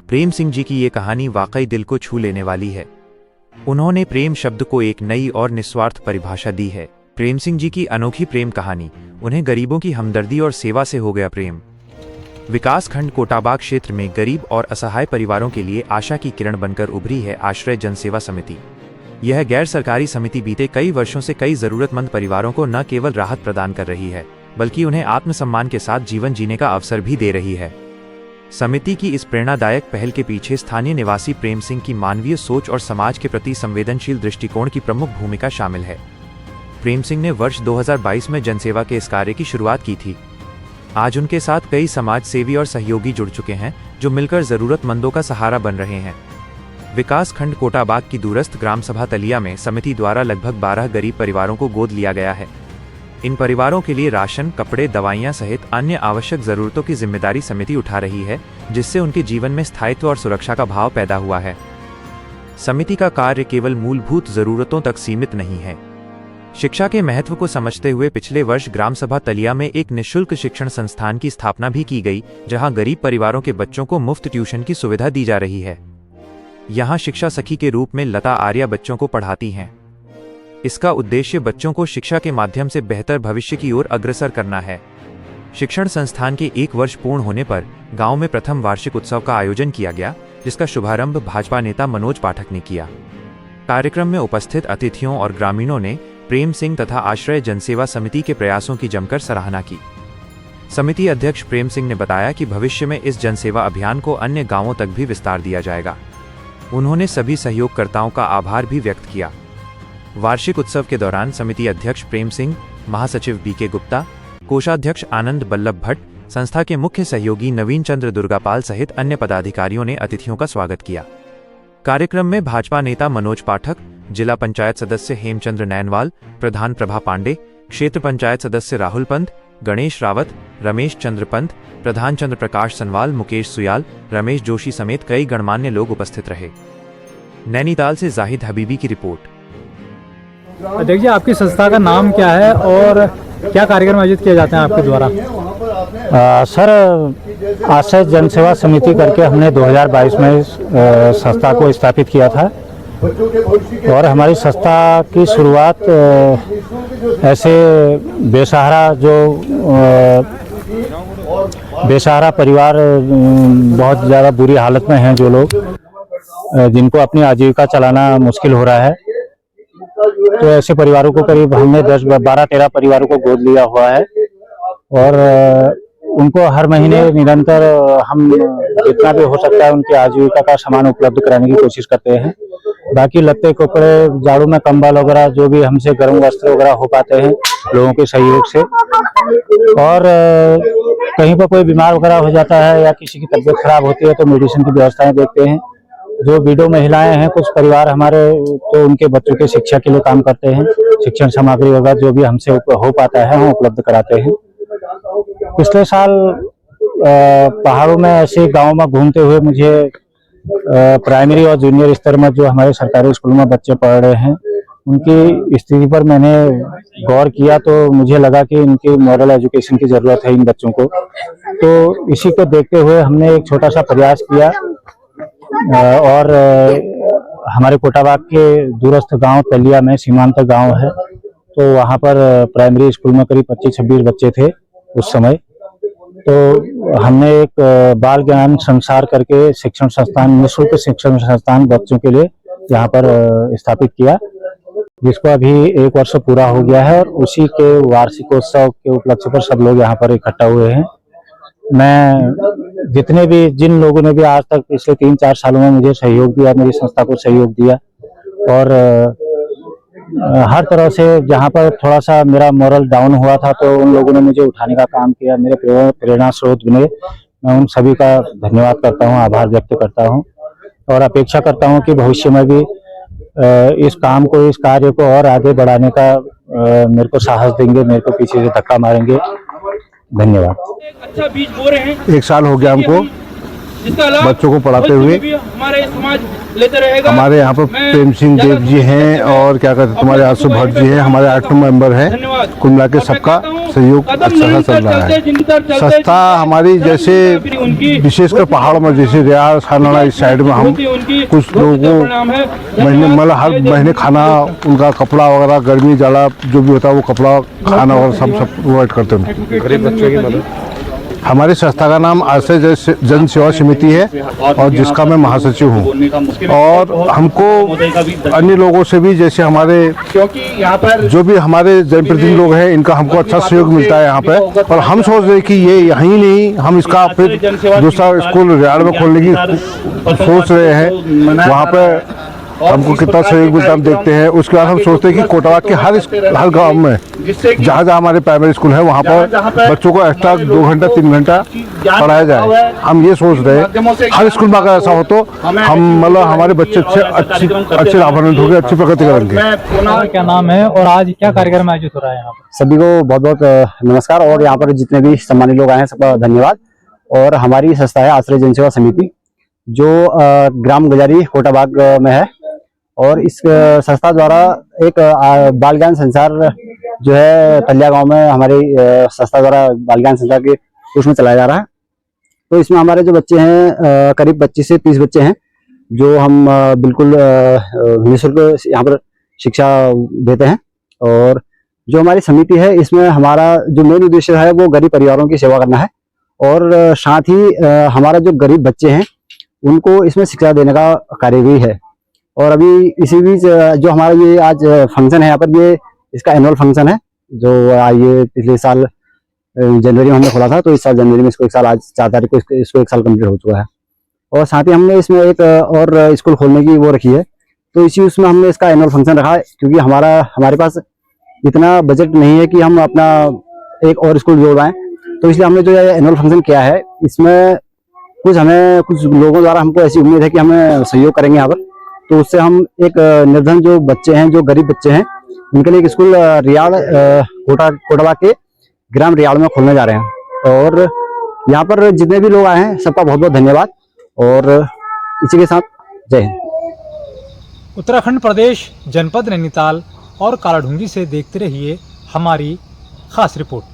प्रेम सिंह जी की ये कहानी वाकई दिल को छू लेने वाली है। उन्होंने प्रेम शब्द को एक नई और निस्वार्थ परिभाषा दी है। प्रेम सिंह जी की अनोखी प्रेम कहानी, उन्हें गरीबों की हमदर्दी और सेवा से हो गया प्रेम। विकासखंड कोटाबाग क्षेत्र में गरीब और असहाय परिवारों के लिए आशा की किरण बनकर उभरी है आश्रय जनसेवा समिति। यह गैर सरकारी समिति बीते कई वर्षों से कई जरूरतमंद परिवारों को न केवल राहत प्रदान कर रही है, बल्कि उन्हें आत्मसम्मान के साथ जीवन जीने का अवसर भी दे रही है। समिति की इस प्रेरणादायक पहल के पीछे स्थानीय निवासी प्रेम सिंह की मानवीय सोच और समाज के प्रति संवेदनशील दृष्टिकोण की प्रमुख भूमिका शामिल है। प्रेम सिंह ने वर्ष 2022 में जनसेवा के इस कार्य की शुरुआत की थी। आज उनके साथ कई समाज सेवी और सहयोगी जुड़ चुके हैं, जो मिलकर जरूरतमंदों का सहारा बन रहे हैं। विकास खंड कोटाबाग की दूरस्थ ग्राम सभा तलिया में समिति द्वारा लगभग 12 गरीब परिवारों को गोद लिया गया है। इन परिवारों के लिए राशन, कपड़े, दवाइयां सहित अन्य आवश्यक जरूरतों की जिम्मेदारी समिति उठा रही है, जिससे उनके जीवन में स्थायित्व और सुरक्षा का भाव पैदा हुआ है। समिति का कार्य केवल मूलभूत जरूरतों तक सीमित नहीं है। शिक्षा के महत्व को समझते हुए पिछले वर्ष ग्राम सभा तलिया में एक निःशुल्क शिक्षण संस्थान की स्थापना भी की गई, जहां गरीब परिवारों के बच्चों को मुफ्त ट्यूशन की सुविधा दी जा रही है। यहां शिक्षा सखी के रूप में लता आर्या बच्चों को पढ़ाती हैं। इसका उद्देश्य बच्चों को शिक्षा के माध्यम से बेहतर भविष्य की ओर अग्रसर करना है। शिक्षण संस्थान के 1 वर्ष पूर्ण होने पर गांव में प्रथम वार्षिक उत्सव का आयोजन किया गया, जिसका शुभारंभ भाजपा नेता मनोज पाठक ने किया। कार्यक्रम में उपस्थित अतिथियों और ग्रामीणों ने प्रेम सिंह तथा आश्रय जनसेवा समिति के प्रयासों की जमकर सराहना की। समिति अध्यक्ष प्रेम सिंह ने बताया कि भविष्य में इस जनसेवा अभियान को अन्य गांवों तक भी विस्तार दिया जाएगा। उन्होंने सभी सहयोगकर्ताओं का आभार भी व्यक्त किया। वार्षिक उत्सव के दौरान समिति अध्यक्ष प्रेम सिंह, महासचिव बीके गुप्ता, कोषाध्यक्ष आनंद बल्लभ भट्ट, संस्था के मुख्य सहयोगी नवीन चंद्र दुर्गापाल सहित अन्य पदाधिकारियों ने अतिथियों का स्वागत किया। कार्यक्रम में भाजपा नेता मनोज पाठक, जिला पंचायत सदस्य हेमचंद्र नैनवाल, प्रधान प्रभा पांडे, क्षेत्र पंचायत सदस्य राहुल पंत, गणेश रावत, रमेश चंद्र पंत, प्रधान चंद्र प्रकाश सनवाल, मुकेश सुयाल, रमेश जोशी समेत कई गणमान्य लोग उपस्थित रहे। नैनीताल से जाहिद हबीबी की रिपोर्ट। देखिए, आपकी संस्था का नाम क्या है और क्या कार्यक्रम आयोजित किए जाते हैं आपके द्वारा? सर, आश्रय जनसेवा समिति करके हमने 2022 में संस्था को स्थापित किया था और हमारी संस्था की शुरुआत ऐसे बेसहारा परिवार, बहुत ज़्यादा बुरी हालत में हैं जो लोग, जिनको अपनी आजीविका चलाना मुश्किल हो रहा है, तो ऐसे परिवारों को करीब हमने 12-13 परिवारों को गोद लिया हुआ है और उनको हर महीने निरंतर हम जितना भी हो सकता है उनकी आजीविका का सामान उपलब्ध कराने की कोशिश करते हैं। बाकी लत्ते कपड़े, झाड़ू में कंबल वगैरह जो भी हमसे गर्म वस्त्र वगैरह हो पाते हैं लोगों के सहयोग से, और कहीं पर कोई बीमार वगैरह हो जाता है या किसी की तबीयत खराब होती है तो मेडिसिन की व्यवस्थाएं देखते हैं। जो विडो महिलाएं हैं, कुछ परिवार हमारे, तो उनके बच्चों के शिक्षा के लिए काम करते हैं। शिक्षण सामग्री वगैरह जो भी हमसे हो पाता है हम उपलब्ध कराते हैं। पिछले साल पहाड़ों में ऐसे गांव में घूमते हुए मुझे प्राइमरी और जूनियर स्तर में जो हमारे सरकारी स्कूल में बच्चे पढ़ रहे हैं उनकी स्थिति पर मैंने गौर किया, तो मुझे लगा कि इनकी मॉरल एजुकेशन की जरूरत है इन बच्चों को। तो इसी को देखते हुए हमने एक छोटा सा प्रयास किया और हमारे कोटाबाग के दूरस्थ गांव तलिया में सीमांत गांव है, तो वहां पर प्राइमरी स्कूल में करीब 25-26 बच्चे थे उस समय। तो हमने एक बाल ज्ञान संसार करके शिक्षण संस्थान, निःशुल्क शिक्षण संस्थान बच्चों के लिए यहाँ पर स्थापित किया, जिसको अभी 1 वर्ष पूरा हो गया है और उसी के वार्षिकोत्सव के उपलक्ष्य पर सब लोग यहाँ पर इकट्ठा हुए हैं। मैं जिन लोगों ने भी आज तक पिछले 3-4 सालों में मुझे सहयोग दिया, मेरी संस्था को सहयोग दिया, और हर तरह से जहाँ पर थोड़ा सा मेरा मोरल डाउन हुआ था तो उन लोगों ने मुझे उठाने का काम किया, मेरे प्रेरणा स्रोत बने। मैं उन सभी का धन्यवाद करता हूँ, आभार व्यक्त करता हूँ और अपेक्षा करता हूँ कि भविष्य में भी इस कार्य को और आगे बढ़ाने का मेरे को साहस देंगे, मेरे को पीछे से धक्का मारेंगे। धन्यवाद। अच्छा बीज बो रहे हैं। 1 साल हो गया हमको बच्चों को पढ़ाते हुए। हमारे समाज लेते रहेगा। हमारे यहाँ पर प्रेम सिंह देव जी हैं और क्या कहते हैं तुम्हारे आशु भट्ट जी हैं, हमारे 8 मेंबर हैं। कुल मिला के सबका सहयोग अच्छा सा चल रहा है। संस्था हमारी जैसे विशेषकर पहाड़ों में जैसे रियार खाना इस साइड में हम कुछ लोगों को महीने मतलब हर महीने खाना, उनका कपड़ा वगैरह, गर्मी जाड़ा जो भी होता है वो कपड़ा खाना वगैरह सब प्रोवाइड करते हैं गरीब बच्चों की मदद। हमारी संस्था का नाम आश्रय जन सेवा समिति है और जिसका मैं महासचिव हूँ। और हमको अन्य लोगों से भी जैसे हमारे जो भी हमारे जनप्रतिनिधि लोग हैं इनका हमको अच्छा सहयोग मिलता है यहाँ पे। और हम सोच रहे हैं कि ये यहीं नहीं, हम इसका फिर दूसरा स्कूल रियाड़ में खोलने की सोच रहे हैं। वहाँ पे हमको कितना सहयोग मिलता हम देखते हैं। उसके बाद हम सोचते हैं कि कोटावा के हर गांव में जहाँ जहाँ हमारे प्राइमरी स्कूल है वहाँ पर बच्चों को एक्स्ट्रा 2 घंटा 3 घंटा पढ़ाया जाए। हम ये सोच रहे हैं हर स्कूल में अगर ऐसा हो तो हम मतलब हमारे बच्चे अच्छे लाभान्वित होंगे, अच्छी प्रगति करेंगे। क्या नाम है और आज क्या कार्यक्रम आयोजित हो रहा है यहाँ पर? सभी को बहुत बहुत नमस्कार और यहाँ पर जितने भी सम्मानित लोग आए हैं सबका धन्यवाद। और हमारी संस्था है आश्रय जन सेवा समिति जो ग्राम गजारी कोटाबाग में है। और इस संस्था द्वारा एक बाल ज्ञान संसार जो है तलिया गांव में हमारी संस्था द्वारा बाल ज्ञान संसार के रूप में चलाया जा रहा है। तो इसमें हमारे जो बच्चे हैं करीब 25 से 30 बच्चे हैं जो हम बिल्कुल निःशुल्क यहाँ पर शिक्षा देते हैं। और जो हमारी समिति है इसमें हमारा जो मेन उद्देश्य है वो गरीब परिवारों की सेवा करना है। और साथ ही हमारा जो गरीब बच्चे हैं उनको इसमें शिक्षा देने का कार्य भी है। और अभी इसी बीच जो हमारा ये आज फंक्शन है यहाँ पर, ये इसका एनुअल फंक्शन है जो ये पिछले साल जनवरी में हमने खोला था। तो इस साल जनवरी में इसको 1 साल, आज 4 तारीख को इसको 1 साल कंप्लीट हो चुका है। और साथ ही हमने इसमें एक और स्कूल खोलने की वो रखी है। तो इसी उसमें हमने इसका एनुअल फंक्शन रखा है क्योंकि हमारे पास इतना बजट नहीं है कि हम अपना एक और स्कूल जोड़वाएं। तो इसलिए हमने जो एनुअल फंक्शन किया है इसमें कुछ लोगों द्वारा हमको ऐसी उम्मीद है कि हमें सहयोग करेंगे यहाँ पर। तो उससे हम एक निर्धन जो बच्चे हैं, जो गरीब बच्चे हैं, उनके लिए एक स्कूल रियाड़ कोटावा के ग्राम रियाड़ में खोलने जा रहे हैं। और यहाँ पर जितने भी लोग आए हैं सबका बहुत बहुत धन्यवाद। और इसी के साथ जय हिंद। उत्तराखंड प्रदेश, जनपद नैनीताल और कालाढूंगी से देखते रहिए हमारी खास रिपोर्ट।